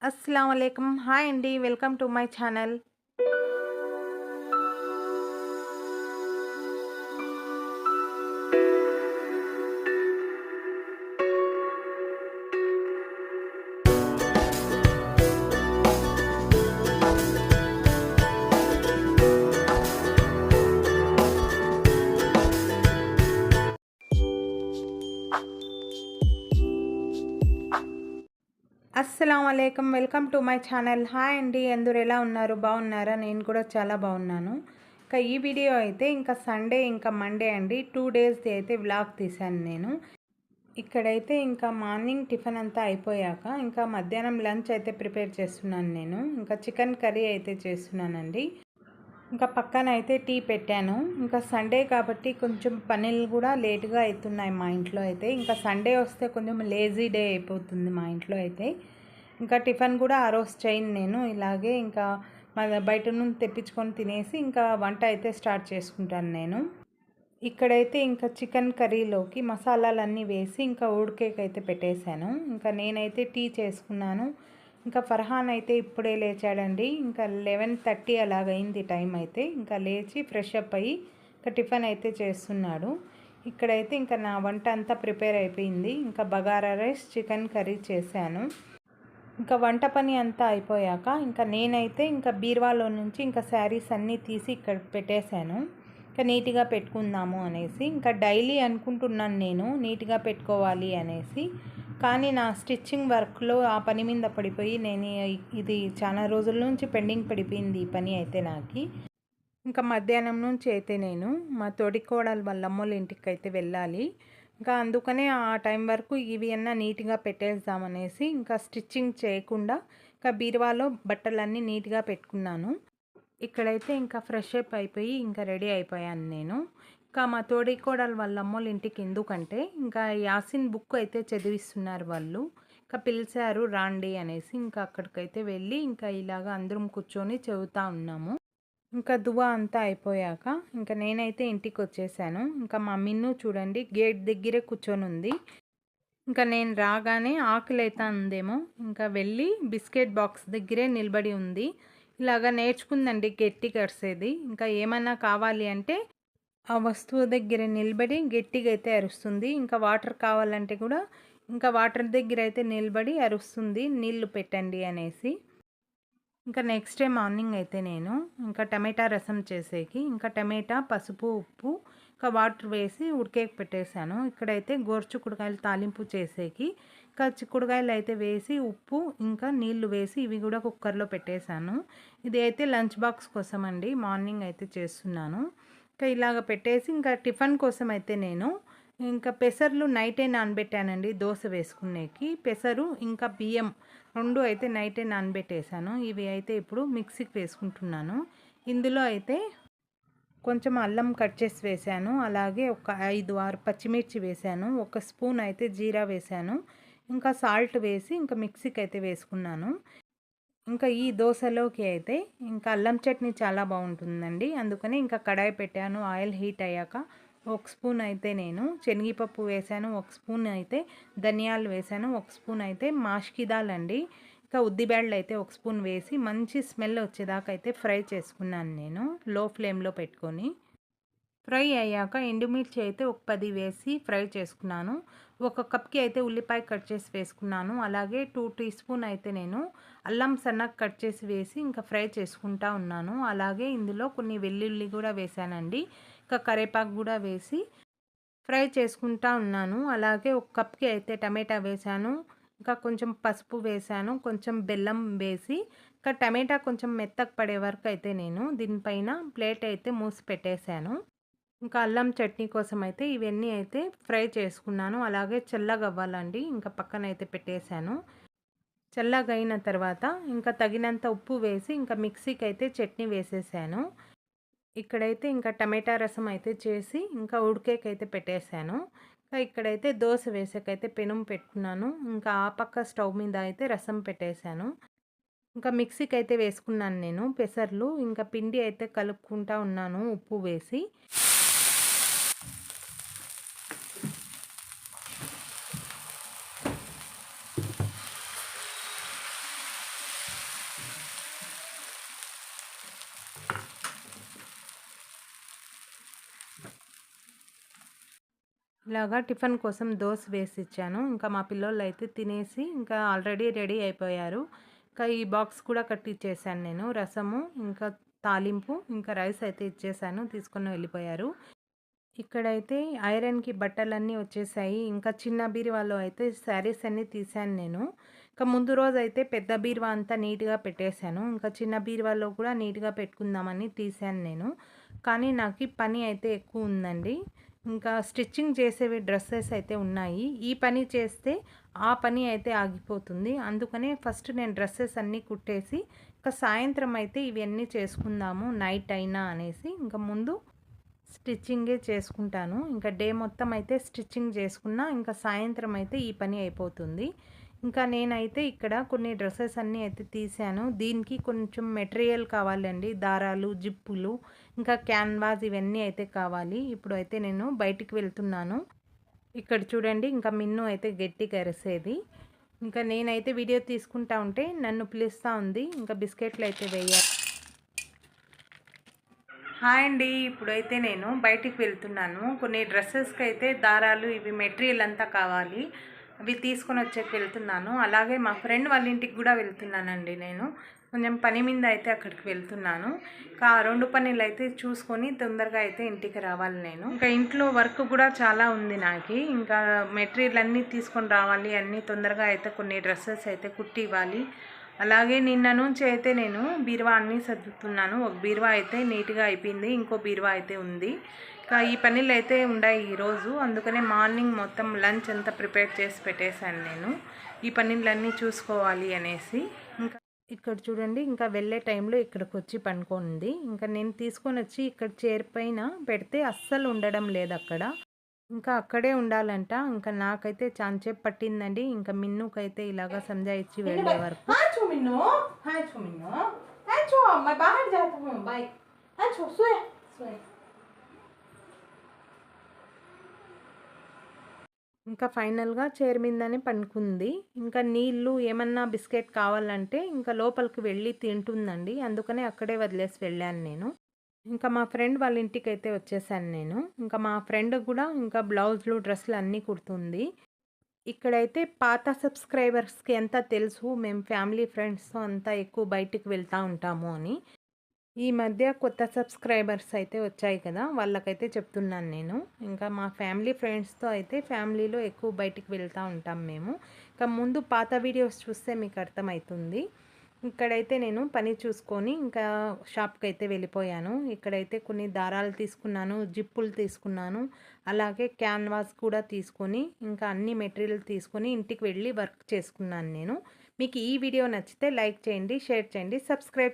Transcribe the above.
अस्सलाम वालेकुम హాయ్ అండి వెల్కమ్ టు మై ఛానల్. అస్సలాం వాలేకుమ్ welcome to my channel. Hi అండి అందరూ ఎలా ఉన్నారు? బాగున్నారా? నేను కూడా చాలా బాగున్నాను. ఇంకా ఈ వీడియో అయితే ఇంకా సండే ఇంకా మండే అండి 2 డేస్ది అయితే వ్లాగ్ తీశాను నేను. ఇక్కడైతే ఇంకా మార్నింగ్ టిఫిన్ అంతా అయిపోయాక ఇంకా మధ్యాహ్నం లంచ్ అయితే ప్రిపేర్ చేస్తున్నాను నేను. ఇంకా చికెన్ కర్రీ అయితే చేస్తున్నానండి. ఇంకా పక్కన అయితే టీ పెట్టాను. ఇంకా సండే కాబట్టి కొంచెం పనులు కూడా లేట్గా అవుతున్నాయి మా ఇంట్లో అయితే. ఇంకా సండే వస్తే కొంచెం లేజీ డే అయిపోతుంది మా ఇంట్లో అయితే. ఇంకా టిఫిన్ కూడా ఆ రోజు చేయను నేను. ఇలాగే ఇంకా బయట నుండి తెప్పించుకొని తినేసి ఇంకా వంట అయితే స్టార్ట్ చేసుకుంటాను నేను. ఇక్కడైతే ఇంకా చికెన్ కర్రీలోకి మసాలాలన్నీ వేసి ఇంకా ఉడికేకైతే పెట్టేశాను. ఇంకా నేనైతే టీ చేసుకున్నాను. ఇంకా ఫర్హాన్ అయితే ఇప్పుడే లేచాడండి. ఇంకా 11:30 అలాగైంది టైం అయితే. ఇంకా లేచి ఫ్రెష్ అప్ అయ్యి ఇంకా టిఫిన్ అయితే చేస్తున్నాడు. ఇక్కడైతే ఇంకా నా వంట అంతా ప్రిపేర్ అయిపోయింది. ఇంకా బగారా రైస్ చికెన్ కర్రీ చేశాను. ఇంకా వంట పని అంతా అయిపోయాక ఇంకా నేనైతే ఇంకా బీరువాలో నుంచి ఇంకా శారీస్ అన్నీ తీసి ఇక్కడ పెట్టేశాను. ఇంకా నీట్గా పెట్టుకుందాము అనేసి. ఇంకా డైలీ అనుకుంటున్నాను నేను నీట్గా పెట్టుకోవాలి అనేసి. కానీ నా స్టిచ్చింగ్ వర్క్లో ఆ పని మీద పడిపోయి నేను ఇది చాలా రోజుల నుంచి పెండింగ్ పడిపోయింది ఈ పని అయితే నాకు. ఇంకా మధ్యాహ్నం నుంచి అయితే నేను మా తోడికోడలు వాళ్ళ అమ్మోళ్ళ ఇంటికి అయితే వెళ్ళాలి. ఇంకా అందుకనే ఆ టైం వరకు ఇవి అన్నా నీట్గా పెట్టేద్దామనేసి ఇంకా స్టిచ్చింగ్ చేయకుండా ఇంకా బీరువాలో బట్టలన్నీ నీట్గా పెట్టుకున్నాను. ఇక్కడైతే ఇంకా ఫ్రెష్ అప్ అయిపోయి ఇంకా రెడీ అయిపోయాను నేను. ఇంకా మా తోడికోడలు వాళ్ళ అమ్మోళ్ళ ఇంటికి ఎందుకంటే ఇంకా యాసిన్ బుక్ అయితే చదివిస్తున్నారు వాళ్ళు. ఇంకా పిలిచారు రాండి అనేసి ఇంకా అక్కడికైతే వెళ్ళి ఇంకా ఇలాగ అందరం కూర్చొని చదువుతూ ఉన్నాము. ఇంకా దువా అంతా అయిపోయాక ఇంకా నేనైతే ఇంటికి వచ్చేసాను. ఇంకా మా మిన్ను చూడండి గేట్ దగ్గరే కూర్చొని ఉంది. ఇంకా నేను రాగానే ఆకలి అయితే ఉందేమో ఇంకా వెళ్ళి బిస్కెట్ బాక్స్ దగ్గరే నిలబడి ఉంది. ఇలాగా నేర్చుకుందండి గట్టిగా అరిసేది. ఇంకా ఏమన్నా కావాలి అంటే ఆ వస్తువు దగ్గర నిలబడి గట్టిగా అయితే అరుస్తుంది. ఇంకా వాటర్ కావాలంటే కూడా ఇంకా వాటర్ దగ్గర అయితే నిలబడి అరుస్తుంది నీళ్లు పెట్టండి అనేసి. ఇంకా నెక్స్ట్ డే మార్నింగ్ అయితే నేను ఇంకా టమాటా రసం చేసేకి ఇంకా టమాటా పసుపు ఉప్పు ఇంకా వాటర్ వేసి ఉడికేకి పెట్టేశాను. ఇక్కడైతే గోరుచిక్కుడుకాయలు తాలింపు చేసేకి ఇంకా చిక్కుడుకాయలు అయితే వేసి ఉప్పు ఇంకా నీళ్లు వేసి ఇవి కూడా కుక్కర్లో పెట్టేశాను. ఇది అయితే లంచ్ బాక్స్ కోసం అండి మార్నింగ్ అయితే చేస్తున్నాను. ఇంకా ఇలాగ పెట్టేసి ఇంకా టిఫిన్ కోసం అయితే నేను ఇంకా పెసర్లు నైటే నానబెట్టానండి దోశ వేసుకునేకి. పెసరు ఇంకా బియ్యం 2 అయితే నైటే నానబెట్టేశాను. ఇవి అయితే ఇప్పుడు మిక్సీకి వేసుకుంటున్నాను. ఇందులో అయితే కొంచెం అల్లం కట్ చేసి వేశాను. అలాగే ఒక 5, 6 పచ్చిమిర్చి వేశాను. ఒక స్పూన్ అయితే జీరా వేశాను. ఇంకా సాల్ట్ వేసి ఇంకా మిక్సీకి అయితే వేసుకున్నాను. ఇంకా ఈ దోశలోకి అయితే ఇంకా అల్లం చట్నీ చాలా బాగుంటుందండి. అందుకని ఇంకా కడాయి పెట్టాను. ఆయిల్ హీట్ అయ్యాక ఒక స్పూన్ అయితే నేను శనగపప్పు వేశాను. ఒక స్పూన్ అయితే ధనియాలు వేశాను. ఒక స్పూన్ అయితే మాష్కి దాల్ అండి. ఇంకా ఉద్దిబేడలు అయితే ఒక స్పూన్ వేసి మంచి స్మెల్ వచ్చేదాకా అయితే ఫ్రై చేసుకున్నాను నేను లో ఫ్లేమ్లో పెట్టుకొని. ఫ్రై అయ్యాక ఎండుమిర్చి అయితే ఒక 10 వేసి ఫ్రై చేసుకున్నాను. ఒక కప్కి అయితే ఉల్లిపాయ కట్ చేసి వేసుకున్నాను. అలాగే 2 టీ స్పూన్ అయితే నేను అల్లం సన్నగా కట్ చేసి వేసి ఇంకా ఫ్రై చేసుకుంటా ఉన్నాను. అలాగే ఇందులో కొన్ని వెల్లుల్లి కూడా వేసానండి. ఇంకా కరివేపాకు కూడా వేసి ఫ్రై చేసుకుంటా ఉన్నాను. అలాగే ఒక కప్కి అయితే టమాటా వేసాను. ఇంకా కొంచెం పసుపు వేసాను. కొంచెం బెల్లం వేసి ఇంకా టమాటా కొంచెం మెత్తగా పడే వరకు అయితే నేను దీనిపైన ప్లేట్ అయితే మూసి పెట్టేశాను. ఇంకా అల్లం చట్నీ కోసం అయితే ఇవన్నీ అయితే ఫ్రై చేసుకున్నాను. అలాగే చల్లగా అవ్వాలండి. ఇంకా పక్కన అయితే పెట్టేశాను. చల్లగా అయిన తర్వాత ఇంకా తగినంత ఉప్పు వేసి ఇంకా మిక్సీకి అయితే చట్నీ వేసేసాను. ఇక్కడైతే ఇంకా టమాటా రసం అయితే చేసి ఇంకా ఉడికేకైతే పెట్టేశాను. ఇంకా ఇక్కడైతే దోశ వేసేకైతే పెనం పెట్టుకున్నాను. ఇంకా ఆ పక్క స్టవ్ మీద అయితే రసం పెట్టేశాను. ఇంకా మిక్సీకి అయితే వేసుకున్నాను నేను పెసర్లు. ఇంకా పిండి అయితే కలుపుకుంటా ఉన్నాను ఉప్పు వేసి. ఇలాగా టిఫిన్ కోసం దోస వేసి ఇచ్చాను. ఇంకా మా పిల్లోళ్ళు అయితే తినేసి ఇంకా ఆల్రెడీ రెడీ అయిపోయారు. ఇంకా ఈ బాక్స్ కూడా కట్టిచ్చేసాను నేను. రసము, ఇంకా తాలింపు, ఇంకా రైస్ అయితే ఇచ్చేసాను. తీసుకొని వెళ్ళిపోయారు. ఇక్కడైతే ఐరన్‌కి బట్టలన్నీ వచ్చేసాయి. ఇంకా చిన్న బీరువాలో అయితే శారీస్ అన్నీ తీశాను నేను. ఇంకా ముందు రోజైతే పెద్ద బీరువా అంతా నీట్‌గా పెట్టేశాను. ఇంకా చిన్న బీరువాలో కూడా నీట్‌గా పెట్టుకుందామని తీశాను నేను. కానీ నాకి పని అయితే ఎక్కువ ఉందండి. ఇంకా స్టిచ్చింగ్ చేసేవి డ్రెస్సెస్ అయితే ఉన్నాయి. ఈ పని చేస్తే ఆ పని అయితే ఆగిపోతుంది. అందుకనే ఫస్ట్ నేను డ్రెస్సెస్ అన్నీ కుట్టేసి, ఇంకా సాయంత్రం అయితే ఇవన్నీ చేసుకుందాము నైట్ అయినా అనేసి ఇంక ముందు స్టిచ్చింగే చేసుకుంటాను. ఇంకా డే మొత్తం అయితే స్టిచ్చింగ్ చేసుకున్నా, ఇంకా సాయంత్రం అయితే ఈ పని అయిపోతుంది. ఇంకా నేనైతే ఇక్కడ కొన్ని డ్రెస్సెస్ అన్నీ అయితే తీశాను. దీనికి కొంచెం మెటీరియల్ కావాలండి. దారాలు, జిప్పులు, ఇంకా క్యాన్వాస్ ఇవన్నీ అయితే కావాలి. ఇప్పుడు అయితే నేను బయటికి వెళ్తున్నాను. ఇక్కడ చూడండి ఇంకా మిన్ను అయితే గట్టిగా అరిసేది. ఇంకా నేనైతే వీడియో తీసుకుంటా ఉంటే నన్ను పిలుస్తూ ఉంది. ఇంకా బిస్కెట్లు అయితే వేయాలి. హాయ్ అండి, ఇప్పుడైతే నేను బయటికి వెళ్తున్నాను. కొన్ని డ్రెస్సెస్కి అయితే దారాలు ఇవి మెటీరియల్ అంతా కావాలి. అవి తీసుకొని వచ్చేకి వెళ్తున్నాను. అలాగే మా ఫ్రెండ్ వాళ్ళ ఇంటికి కూడా వెళ్తున్నానండి నేను. కొంచెం పని మీద అయితే అక్కడికి వెళ్తున్నాను. ఇంకా 2 పనులు అయితే చూసుకొని తొందరగా అయితే ఇంటికి రావాలి నేను. ఇంకా ఇంట్లో వర్క్ కూడా చాలా ఉంది నాకు. ఇంకా మెటీరియల్ అన్నీ తీసుకొని రావాలి. అన్నీ తొందరగా అయితే కొన్ని డ్రెస్సెస్ అయితే కుట్టి ఇవ్వాలి. అలాగే నిన్న నుంచి అయితే నేను బీరువా అన్నీ సర్దుతున్నాను. ఒక బీరువా అయితే నీట్గా అయిపోయింది. ఇంకో బీరువా అయితే ఉంది. ఇంకా ఈ పనులు అయితే ఉన్నాయి ఈరోజు. అందుకనే మార్నింగ్ మొత్తం లంచ్ అంతా ప్రిపేర్ చేసి పెట్టేశాను నేను. ఈ పనులన్నీ చూసుకోవాలి అనేసి. ఇంకా ఇక్కడ చూడండి ఇంకా వెళ్ళే టైంలో ఇక్కడికి వచ్చి పనుకోండి. ఇంకా నేను తీసుకొని వచ్చి ఇక్కడ చైర్ పైన పెడితే అస్సలు ఉండడం లేదు అక్కడ. ఇంకా అక్కడే ఉండాలంట. ఇంకా నాకైతే చాలాసేపు పట్టిందండి. ఇంకా మిన్నుకైతే ఇలాగా సంజాయిచ్చి వెళ్ళే వరకు. ఇంకా ఫైనల్గా చైర్ మీదనే పడుకుంది. ఇంకా నీళ్ళు ఏమన్నా బిస్కెట్ కావాలంటే ఇంకా లోపలికి వెళ్ళి తింటుందండి. అందుకనే అక్కడే వదిలేసి వెళ్ళాను నేను. ఇంకా మా ఫ్రెండ్ వాళ్ళ ఇంటికైతే వచ్చేసాను నేను. ఇంకా మా ఫ్రెండ్ కూడా ఇంకా బ్లౌజులు, డ్రెస్సులు అన్నీ కుడుతుంది. ఇక్కడైతే పాత సబ్స్క్రైబర్స్‌కి ఎంత తెలుసు మేము ఫ్యామిలీ ఫ్రెండ్స్‌తో అంతా ఎక్కువ బయటికి వెళ్తూ ఉంటాము అని. ఈ మధ్య కొత్త సబ్స్క్రైబర్స్ అయితే వచ్చాయి కదా! వాళ్ళకైతే చెప్తున్నాను నేను. ఇంకా మా ఫ్యామిలీ ఫ్రెండ్స్‌తో అయితే ఫ్యామిలీలో ఎక్కువ బయటికి వెళ్తూ ఉంటాం మేము. ఇంకా ముందు పాత వీడియోస్ చూస్తే మీకు అర్థమవుతుంది. ఇక్కడైతే నేను పని చూసుకొని ఇంకా షాప్‌కి అయితే వెళ్ళిపోయాను. ఇక్కడైతే కొన్ని దారాలు తీసుకున్నాను, జిప్పులు తీసుకున్నాను. అలాగే క్యాన్వాస్ కూడా తీసుకొని ఇంకా అన్ని మెటీరియల్ తీసుకొని ఇంటికి వెళ్ళి వర్క్ చేసుకున్నాను నేను. మీకు ఈ వీడియో నచ్చితే లైక్ చేయండి, షేర్ చేయండి, సబ్స్క్రైబ్